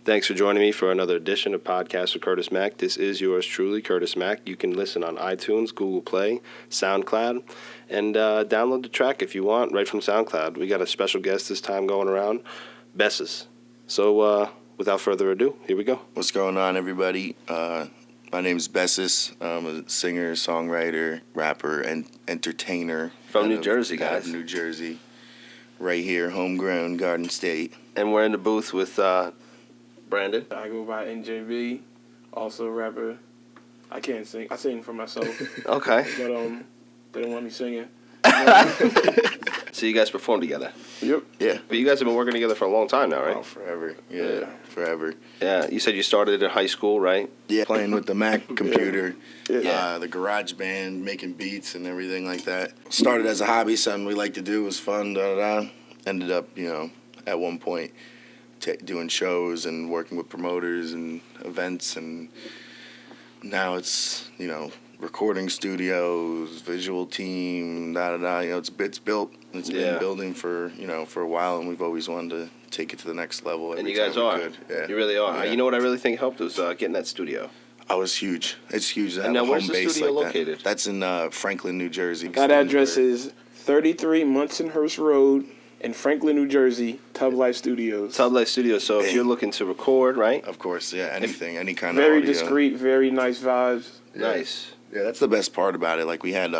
Thanks for joining me for another edition of Podcast with Curtis Mack. This is yours truly, Curtis Mack. You can listen on iTunes, Google Play, SoundCloud, and download the track if you want right from SoundCloud. We got a special guest this time going around, Bessas. So without further ado, here we go. What's going on, everybody? My name is Bessas. I'm a singer, songwriter, rapper, and entertainer. From New Jersey, out guys. of New Jersey. Right here, homegrown, Garden State. And we're in the booth with Brandon. I go by NJB, also a rapper. I can't sing. I sing for myself. Okay. But they don't want me singing. So you guys perform together? Yep. Yeah. But you guys have been working together for a long time now, right? Oh, forever. Yeah, forever. Yeah. You said you started in high school, right? Yeah, playing with the Mac computer, Yeah. the garage band, making beats and everything like that. Started as a hobby, something we like to do, was fun, Ended up, at one point doing shows and working with promoters and events, and now it's, recording studios, visual team, it's built. It's been building for a while, and we've always wanted to take it to the next level. And you guys are. Yeah. You really are. Yeah. You know what I really think helped was getting that studio. Oh, it's huge. It's huge to have And now a where's home the base studio like located? that. That's in Franklin, New Jersey. That address is 33 Munsonhurst Road in Franklin, New Jersey, Tub Life Studios. Tub Life Studios. So if you're looking to record, right? Of course, yeah, anything, any kind Very of audio. discreet, very nice vibes. Yeah. Nice. Yeah, that's the best part about it. Like we had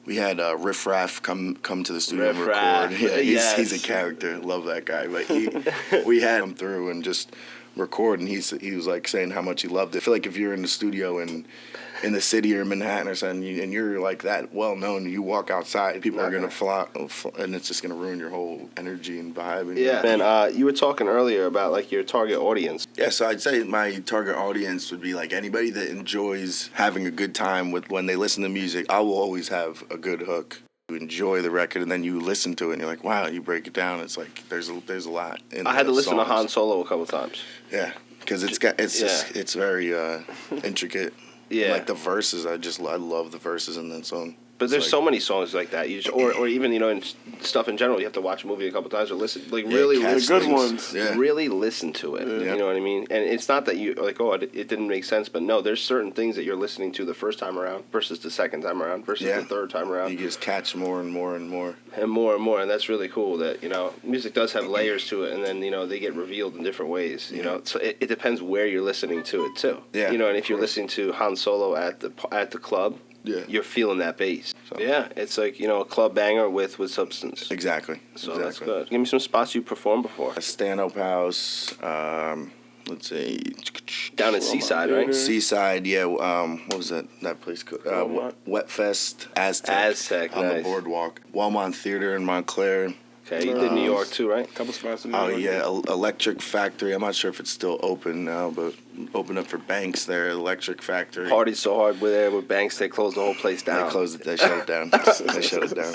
Riff Raff come to the studio and Riff record. Raff, Yeah, yes. he's a character. Love that guy. But we had him through and just record, and he was like saying how much he loved it. I feel like if you're in the studio in the city or Manhattan or something, and you're like that well known, you walk outside, people are gonna fly, and it's just gonna ruin your whole energy and vibe. And, Yeah. And you were talking earlier about like your target audience. Yeah, so I'd say my target audience would be like anybody that enjoys having a good time with when they listen to music. I will always have a good hook. You enjoy the record, and then you listen to it, and you're like, wow, you break it down. It's like there's a lot. In I had to the listen to songs. Han Solo a couple times. Yeah, because it's very intricate. Yeah. Like the verses, I love the verses in that song. But there's so many songs like that. You just, or even in stuff in general, you have to watch a movie a couple times or listen, like really catch good things. ones. Yeah. really listen to it. Yeah. You know what I mean? And it's not that you like, it didn't make sense, but no, there's certain things that you're listening to the first time around versus the second time around versus the third time around. You just catch more and more and more. And more and more, and that's really cool that, music does have layers to it, and then, they get revealed in different ways, So it depends where you're listening to it, too. Yeah, and if you're listening to Han Solo at the club, you're feeling that bass. So. Yeah, it's like, a club banger with substance. Exactly. So that's good. Give me some spots you performed before. A stand-up house, let's see. Down in Seaside, right? Seaside, yeah. What was that place called? Wet Fest, Aztec, on nice. the boardwalk. Walmart Theater in Montclair. Okay, you did New York too, right? Couple spots in New Oh, York. yeah, Electric Factory. I'm not sure if it's still open now, but opened up for Banks there, Electric Factory. Partied so hard with Banks, they closed the whole place down. They closed it. They shut it down. They shut it down.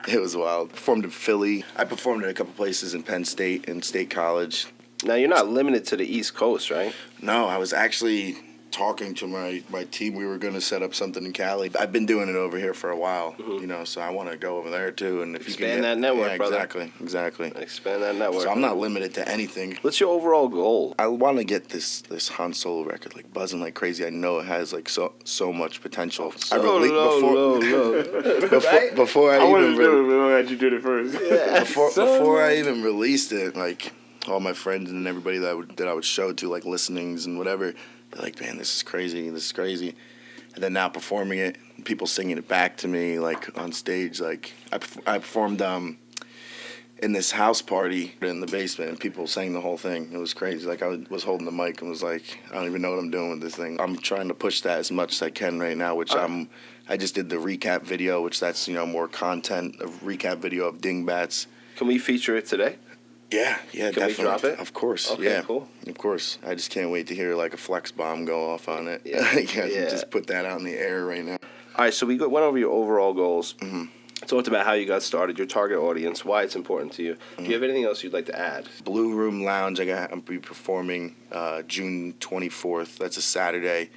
It was wild. Performed in Philly. I performed at a couple places in Penn State and State College. Now, you're not limited to the East Coast, right? No, I was actually talking to my team. We were going to set up something in Cali. I've been doing it over here for a while, so I want to go over there too. And if Expand you can that network, brother. Exactly. Expand that network. So I'm not limited to anything. What's your overall goal? I want to get this Han Solo record like buzzing like crazy. I know it has like so much potential. Before I wanted even to do it, but I'm glad you did it first. Yeah. before I even released it, like all my friends and everybody that I would show to, like listenings and whatever, they're like, man, this is crazy. And then now performing it, people singing it back to me, like on stage. Like I performed in this house party in the basement, and people sang the whole thing. It was crazy. Like I was holding the mic and was like, I don't even know what I'm doing with this thing. I'm trying to push that as much as I can right now, which I just did the recap video, which that's more content, a recap video of Dingbats. Can we feature it today? Yeah, definitely. We drop it? Of course. Okay, yeah, cool. Of course. I just can't wait to hear like a flex bomb go off on it. Yeah. Just put that out in the air right now. All right, so we went over your overall goals. Mm-hmm. Talked about how you got started, your target audience, why it's important to you. Do you have anything else you'd like to add? Blue Room Lounge. I'm be performing June 24th. That's a Saturday.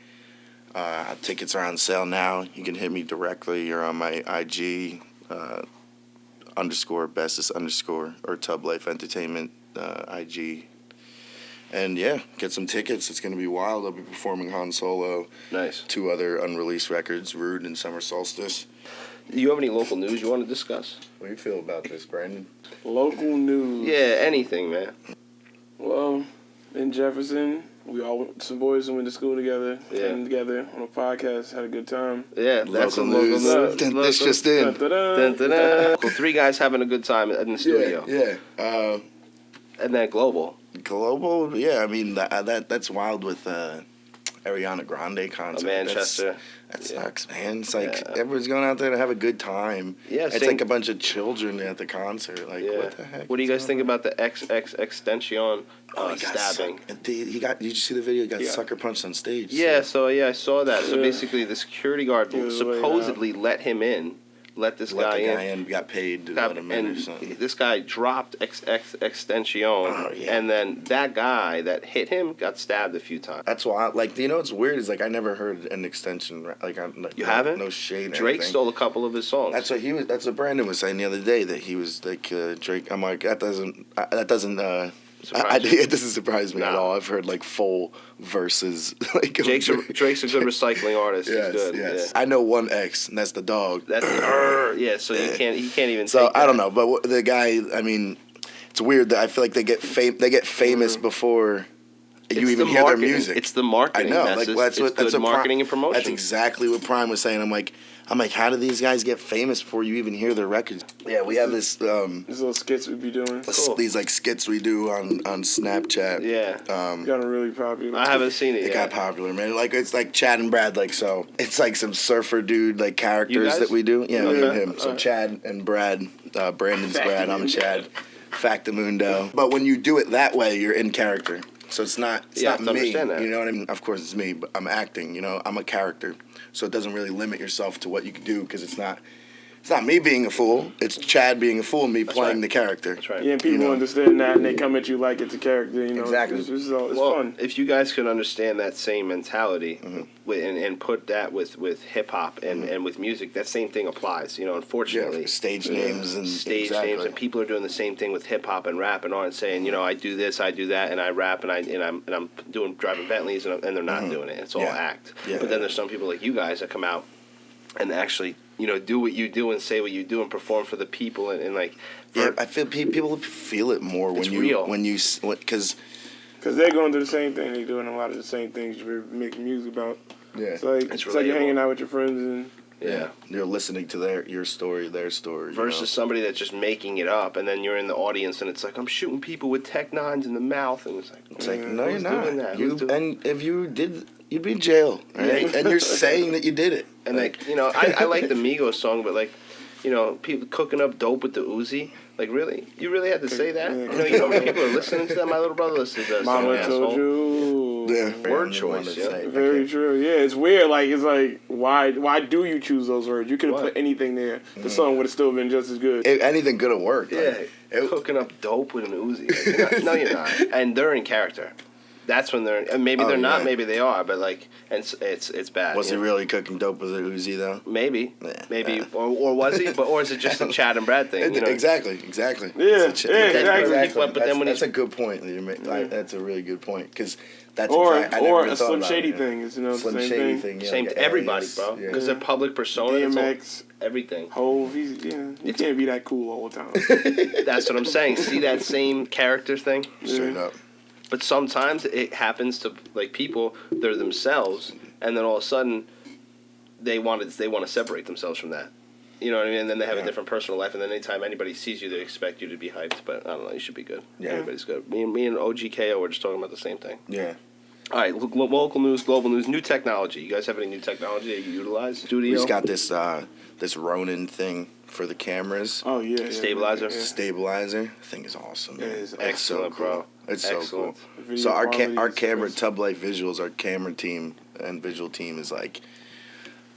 Tickets are on sale now. You can hit me directly or on my IG. _Bessas_ or Tub Life Entertainment IG. And yeah, get some tickets. It's going to be wild. I'll be performing Han Solo. Nice. 2 other unreleased records, Rude and Summer Solstice. Do you have any local news you want to discuss? What do you feel about this, Brandon? Local news. Yeah, anything, man. Well, in Jefferson, we all went, some boys went to school together, came together on a podcast, had a good time. Yeah, that's Local some local news. news. This just in. Dun, dun, dun. Well, 3 guys having a good time in the studio. Yeah. And then global. Global, yeah. I mean, that's wild with Ariana Grande concert. Manchester. That sucks, man. It's like everyone's going out there to have a good time. Yeah, it's like a bunch of children at the concert. Like, what the heck? What do you guys think about the XX Extension stabbing? Did you see the video? He got sucker punched on stage. Yeah, I saw that. So basically, the security guard supposedly let him in. Let the guy in. Got paid to let him in or something. This guy dropped XX Extension, and then that guy that hit him got stabbed a few times. That's why, like, you know what's weird is, like, I never heard an extension. Like, you haven't? No shade. Drake stole a couple of his songs. That's what That's what Brandon was saying the other day, that he was like Drake. I'm like, that doesn't. It doesn't surprise me at all. I've heard like full verses. Like Drake's a good recycling artist. Yes, He's good. yes. Yeah. I know one X, and that's the dog. That's so he can't even. So take I don't know, but the guy. I mean, it's weird that I feel like they get famous before you even hear their music. It's the marketing. I know. Message. Like that's what marketing and promotion. That's exactly what Prime was saying. I'm like, how do these guys get famous before you even hear their records? Yeah, we have this. These little skits we be doing. These like skits we do on Snapchat. Yeah. Got really popular. I haven't seen it yet. It got popular, man. Like, it's like Chad and Brad. Like, so it's like some surfer dude like characters that we do. Yeah, me and him. So Chad and Brad. Brandon's Brad. I'm Chad. Factamundo. But when you do it that way, you're in character. So it's not me. You know what I mean? Of course it's me, but I'm acting. You know, I'm a character. So it doesn't really limit yourself to what you can do, because it's not me being a fool. It's Chad being a fool and me playing the character. That's right. Yeah, people understand that, and they come at you like it's a character. You know, exactly. It's fun. If you guys could understand that same mentality and put that with hip hop and with music, that same thing applies. You know, unfortunately, stage names and people are doing the same thing with hip hop and rap and aren't saying, you know, I do this, I do that, and I rap and I'm driving Bentleys and they're not doing it. It's all act. Yeah. But then there's some people like you guys that come out and actually, you know, do what you do and say what you do and perform for the people and like. I feel people feel it more when because they're going through the same thing. They're doing a lot of the same things you're making music about. Yeah, it's like you're hanging out with your friends and. Yeah, you're listening to your story, their story. Versus somebody that's just making it up, and then you're in the audience, and it's like, I'm shooting people with Tech 9s in the mouth, and it's like no, you're not. And if you did, you'd be in jail, right? And you're saying that you did it. And like, you know, I like the Migos song, but like, you know, people cooking up dope with the Uzi. Like, really? You really had to say that? You know how many people are listening to that? My little brother listens to that song. Mama told you. Yeah. Word choice, yeah. Very true. Yeah, it's weird. Like, it's like, why do you choose those words? You could have put anything there. The song would have still been just as good. Anything could have worked. Yeah. Cooking up dope with an Uzi. Like, no, you're not. And they're in character. That's when they're, and maybe they're not, maybe they are, but like, it's bad. Was he really cooking dope with a Uzi though? Maybe, or was he? Or is it just a Chad and Brad thing? You know? Exactly. Yeah, exactly. But then when that's a good point that you make. That's a really good point, because that's or a Slim Shady thing. Is, you know, Slim same Shady thing. Yeah, same to everybody, bro. Because their public persona, DMX, everything. Hove, you can't be that cool all the time. That's what I'm saying. See that same character thing? Straight up. But sometimes it happens to like people, they're themselves, and then all of a sudden they want to separate themselves from that. You know what I mean? And then they have a different personal life, and then anytime anybody sees you, they expect you to be hyped. But I don't know, you should be good. Yeah. Everybody's good. Me and OGKO were just talking about the same thing. Yeah. All right, local news, global news, new technology. You guys have any new technology that you utilize? Studio? We just got this Ronin thing for the cameras. Oh, yeah. Stabilizer? Yeah. Stabilizer. Thing is awesome. It is excellent, so cool. bro. It's excellent. So cool. So our camera, Tub Life Visuals, our camera team and visual team is like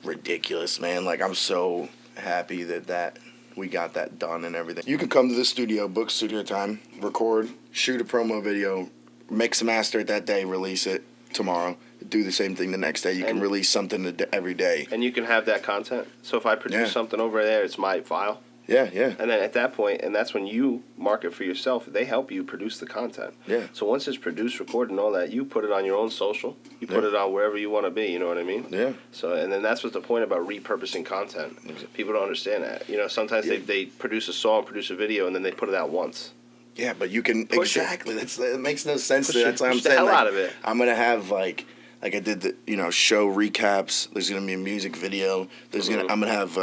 ridiculous, man. Like, I'm so happy that we got that done and everything. You can come to the studio, book studio time, record, shoot a promo video, mix and master it that day, release it tomorrow, do the same thing the next day. You can release something every day. And you can have that content. So if I produce something over there, it's my file. Yeah, yeah. And then at that point, and that's when you market for yourself, they help you produce the content. Yeah. So once it's produced, recorded, and all that, you put it on your own social. You put it on wherever you want to be, you know what I mean? Yeah. So, and then that's what's the point about repurposing content. People don't understand that. You know, sometimes they produce a song, produce a video, and then they put it out once. Yeah, but you can Push exactly. It makes no sense. Push That's what I'm the saying. hell Like, out of it. I'm gonna have like I did the show recaps. There's gonna be a music video. I'm gonna have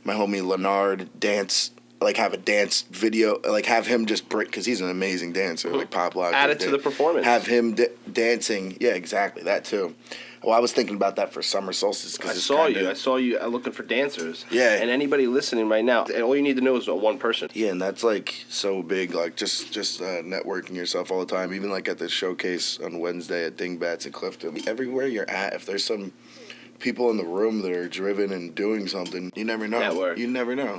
my homie Leonard dance. Like have a dance video. Like have him just break because he's an amazing dancer. Like pop lock. Add it to the performance. Have him dancing. Yeah, exactly that too. Well, I was thinking about that for summer solstice. I saw you looking for dancers. Yeah. And anybody listening right now, and all you need to know is one person. Yeah, and that's like so big. Like just networking yourself all the time. Even like at the showcase on Wednesday at Dingbats in Clifton. Everywhere you're at, if there's some people in the room that are driven and doing something, you never know. Network. You never know.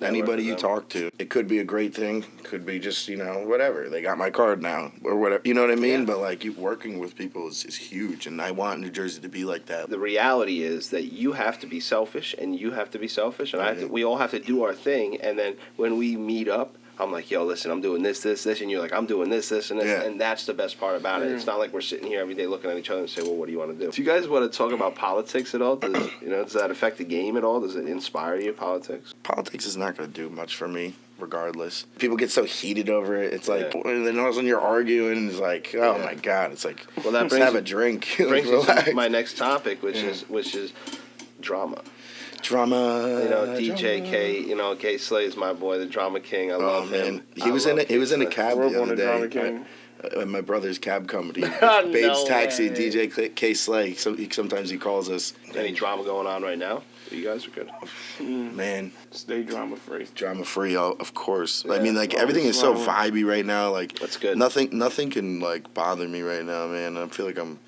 Anybody you talk to, it could be a great thing. Could be just whatever. They got my card now or whatever. You know what I mean? Yeah. But like you working with people is huge, and I want New Jersey to be like that. The reality is that you have to be selfish, and you have to be selfish, and we all have to do our thing. And then when we meet up, I'm like, yo, listen, I'm doing this, and you're like, I'm doing this, and this, and that's the best part about it. It's not like we're sitting here every day looking at each other and say, well, what do you want to do? Do you guys want to talk about politics at all? Does that affect the game at all? Does it inspire you, politics? Politics is not going to do much for me, regardless. People get so heated over it. It's like, and then all of a sudden you're arguing, it's like, oh my God. It's like, well, that brings have a drink. Brings us to my next topic, which is drama. Drama. DJ drama. K. K Slay is my boy, the drama king. I love him. He was in a cab the other day. My brother's cab company, Babe's Taxi, way. DJ K Slay. So sometimes he calls us. Any drama going on right now? You guys are good. Man, stay drama free. Drama free, of course. Yeah. I mean, like everything is so vibey right now. Like that's good. Nothing can like bother me right now, man. I feel like I'm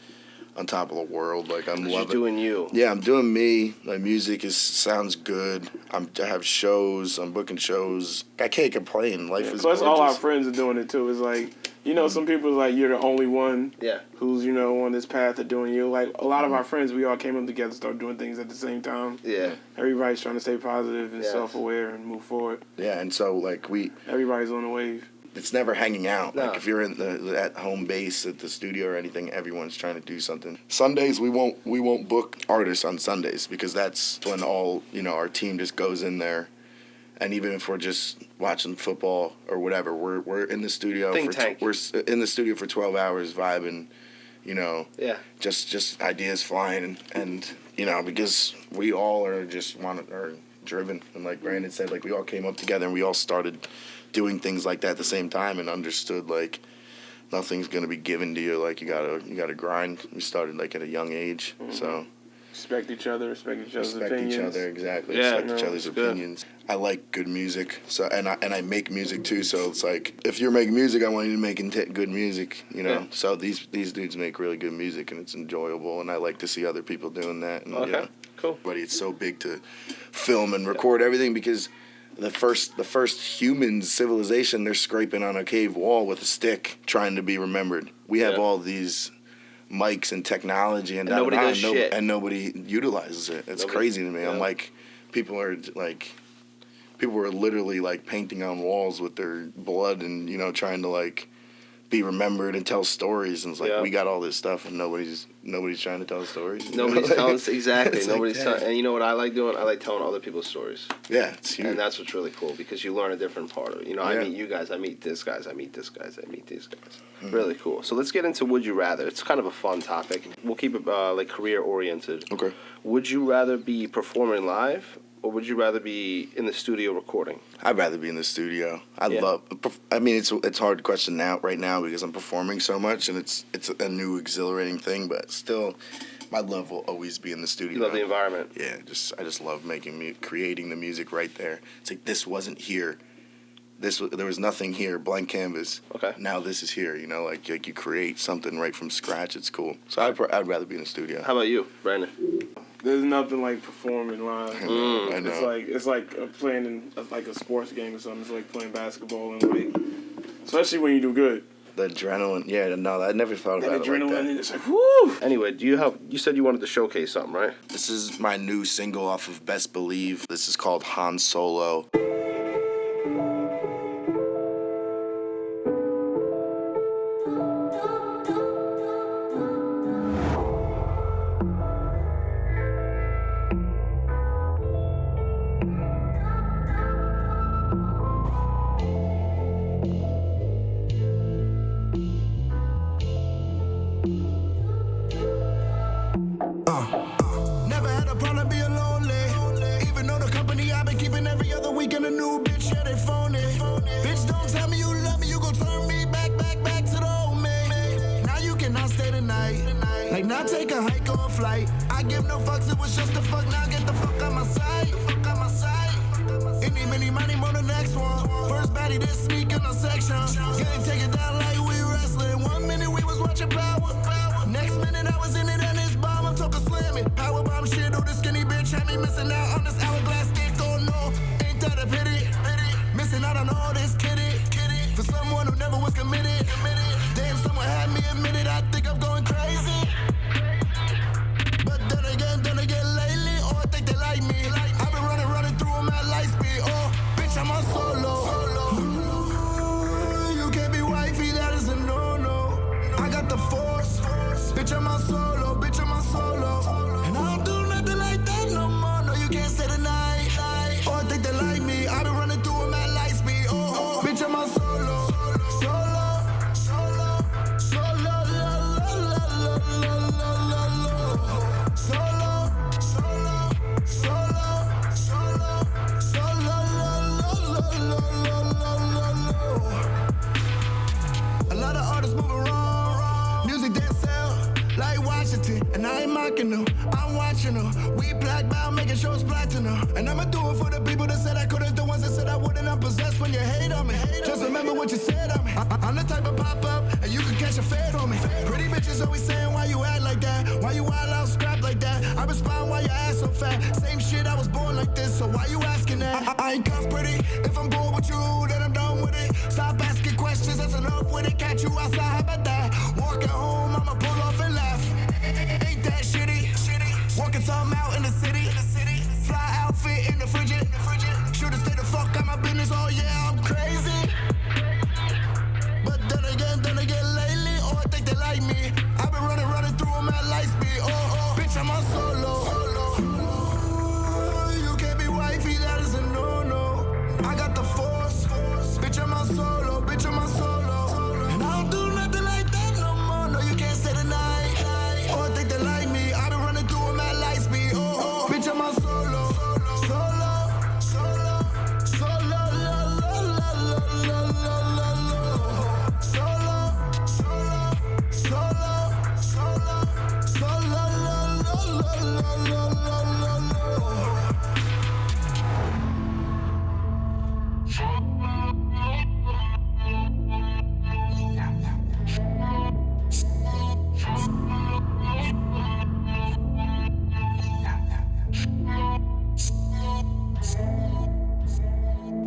on top of the world. Like I'm loving. You're doing you. Yeah, I'm doing me. My music sounds good. I have shows. I'm booking shows. I can't complain. Life is plus gorgeous. all our friends are doing it too. It's like some people are like you're the only one. Yeah. Who's on this path of doing you. Like a lot of our friends, we all came up together, started doing things at the same time. Yeah. Everybody's trying to stay positive and self-aware and move forward. Yeah, and so like everybody's on the wave. It's never hanging out. No. Like if you're at home base at the studio or anything, everyone's trying to do something. Sundays we won't book artists on Sundays because that's when all our team just goes in there, and even if we're just watching football or whatever, we're in the studio we're in the studio for 12 hours vibing, Yeah. Just ideas flying and because we all are driven, and like Brandon said, like we all came up together and we all started doing things like that at the same time and understood like nothing's gonna be given to you. Like you gotta grind. We started like at a young age, so respect each other, respect each other's respect opinions. each other, exactly. Yeah, respect each other's opinions. I like good music, so and I make music too. So it's like if you're making music, I want you to make good music, Yeah. So these dudes make really good music and it's enjoyable, and I like to see other people doing that. And, Okay, cool. But it's so big to film and record everything because the first human civilization, they're scraping on a cave wall with a stick trying to be remembered. We have all these mics and technology and nobody does shit. And nobody utilizes it. It's crazy to me. Yeah. I'm like, people are literally like painting on walls with their blood and trying to like be remembered and tell stories, and it's like we got all this stuff and nobody's trying to tell stories. Nobody's telling us exactly. Nobody's telling. And you know what I like doing? I like telling other people's stories. Yeah, it's huge. And that's what's really cool because you learn a different part of it. I meet you guys, I meet this guys, I meet this guys, I meet these guys. Really cool. So let's get into Would You Rather. It's kind of a fun topic. We'll keep it like career oriented. Okay. Would you rather be performing live or would you rather be in the studio recording? I'd rather be in the studio. It's a hard question right now because I'm performing so much and it's a new exhilarating thing, but still my love will always be in the studio. You love the environment. Yeah, I just love creating the music right there. It's like this wasn't here. There was nothing here, blank canvas. Okay. Now this is here, like you create something right from scratch. It's cool. So I'd rather be in the studio. How about you, Brandon? There's nothing like performing live. I know. It's like playing in a sports game or something. It's like playing basketball and especially when you do good. The adrenaline, I never thought about it like that. And it's like, whoo! Anyway, you said you wanted to showcase something, right? This is my new single off of Best Believe. This is called Han Solo. a new bitch, yeah, they phone it. Bitch, don't tell me you love me, you gon' turn me back to the old me. Now you cannot stay the night. Like, now take a hike or a flight. I give no fucks, it was just a fuck, now get the fuck out my sight. Any, many, money, more the next one. First baddie, this sneak in the section. Getting take it down like we wrestling. 1 minute we was watching Power. Next minute I was in it and this bomb, I'm talking slamming. Power bomb shit, oh, this skinny bitch had me missing out on this hourglass stick. Oh no, ain't that a pity? Missing out on all this kitty. For someone who never was committed. Damn, someone had me admitted, I think I'm going crazy. But then again, lately, oh, I think they like me. I've been running through them at light speed. Oh, bitch, I'm on solo. You can't be wifey, that is a no-no. I got the force. Bitch, I'm on solo. And I don't do nothing like that no more. No, you can't stay the night. Oh, I think they like me. I've been running through them at light speed. Oh, bitch, I'm on solo. A lot of artists moving wrong. Music didn't sell like Washington, and I ain't mocking them. I'm watching them. We blackbound, making shows platinum. And I'ma do it for the people that said I couldn't, the ones that said I wouldn't. I'm possessed when you hate on me. Just remember what you said on me. I'm the type of pop up, and you can catch a fade on me. Pretty bitches always saying why you act like that, why you wild out scrap like that. I respond why your ass so fat. Same shit, I was born like this, so why you asking that? I ain't cuff pretty. If I'm bored with you, then I'm done with it. Stop asking questions, that's enough with it. Catch you outside, how about that? Walking home, I'ma pull off and laugh. Ain't that shitty? Walking something out in the city. Fly outfit in the frigid. Should've stayed the fuck out my business. Oh yeah, I'm crazy. But then again, lately, oh, I think they like me. I've been running through them at light speed. Oh, bitch, I'm on solo. You can't be wifey, that is a no-no. I got the force. Bitch, I'm on solo. And I don't do nothing like that no more. No, you can't stay the night. Oh, I think they like me. I've been running through them at light speed. Oh, bitch, I'm on solo.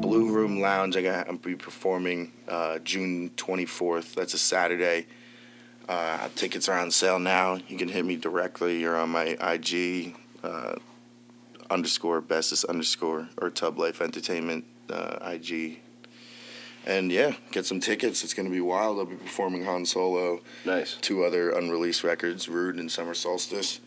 Blue Room Lounge. I'm be performing June 24th. That's a Saturday. Tickets are on sale now. You can hit me directly or on my IG _Bessas _ or Tub Life Entertainment IG. And yeah, get some tickets. It's gonna be wild. I'll be performing Han Solo. Nice. 2 other unreleased records, Rude and Summer Solstice.